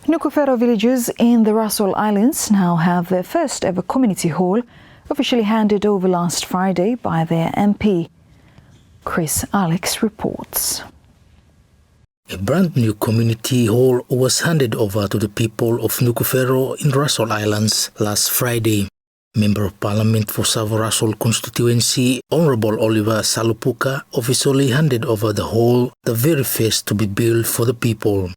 Nukufero villagers in the Russell Islands now have their first ever community hall officially handed over last Friday by their MP. Chris Alex reports. A brand new community hall was handed over to the people of Nukufero in Russell Islands last Friday. Member of Parliament for Savo-Russell Constituency, Honourable Oliver Salopuka, officially handed over the hall, the very first to be built for the people.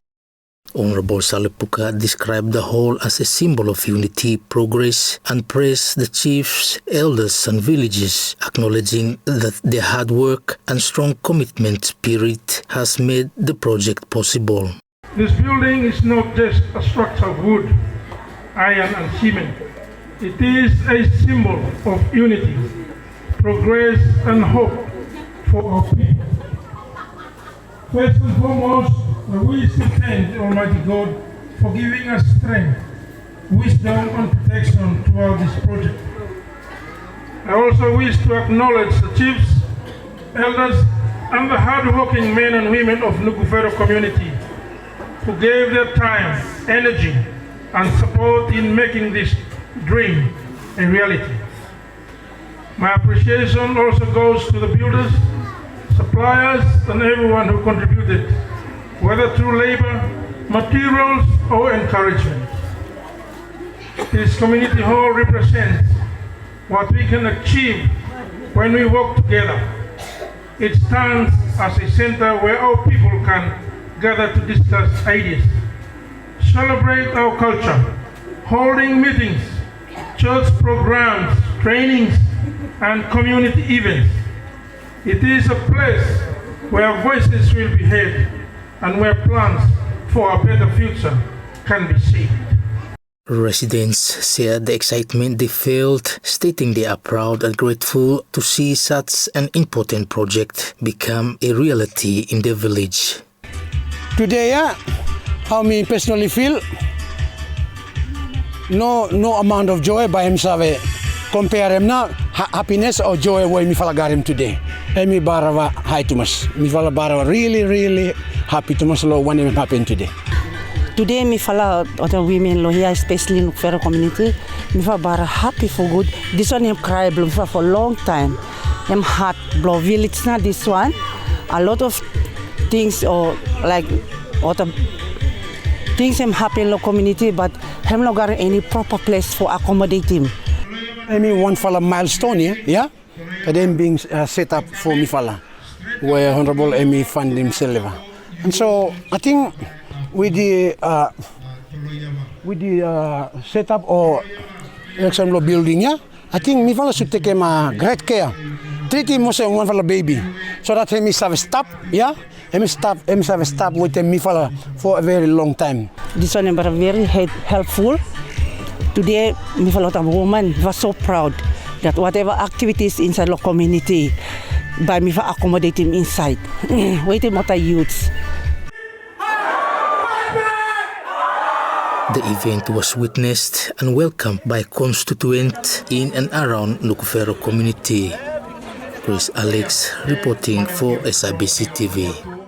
Honourable Salopuka described the hall as a symbol of unity, progress, and praised the chiefs, elders, and villagers, acknowledging that their hard work and strong commitment spirit has made the project possible. This building is not just a structure of wood, iron, and cement. It is a symbol of unity, progress, and hope for our people. First and foremost, I wish to thank Almighty God for giving us strength, wisdom, and protection throughout this project. I also wish to acknowledge the chiefs, elders, and the hard-working men and women of Nukufero community who gave their time, energy, and support in making this dream a reality. My appreciation also goes to the builders, suppliers, and everyone who contributed, whether through labor, materials, or encouragement. This community hall represents what we can achieve when we work together. It stands as a center where our people can gather to discuss ideas, celebrate our culture, holding meetings, church programs, trainings, and community events. It is a place where voices will be heard and where plans for a better future can be seen. Residents shared the excitement they felt, stating they are proud and grateful to see such an important project become a reality in their village. Today, how me personally feel, no amount of joy by himself compare him now happiness or joy when me falagarim today. And me barawa hi to us. Me fala barawa really happy to us lo when it happened today. Today me fala other women lo here especially in Nukufero community. Me fala bara happy for good. This one him cry blow for a long time. Him heart blow village na this one. A lot of things or like other things him happen in the community, but him no got any proper place for accommodate him. I mean one fala milestone yeah? And then being set up for me fala, where Honorable Emmy fund himself. And so I think with the setup or example building, I think me fala should take him great care. Treat him as one fala baby, so that he have stop, yeah. He have stop with me fala for a very long time. This one is very helpful. Today, me fala a woman was so proud that whatever activities inside the community, by me for accommodate him inside. Waiting what I youths. The event was witnessed and welcomed by constituents in and around Nukufero community. Chris Alex reporting for SIBC TV.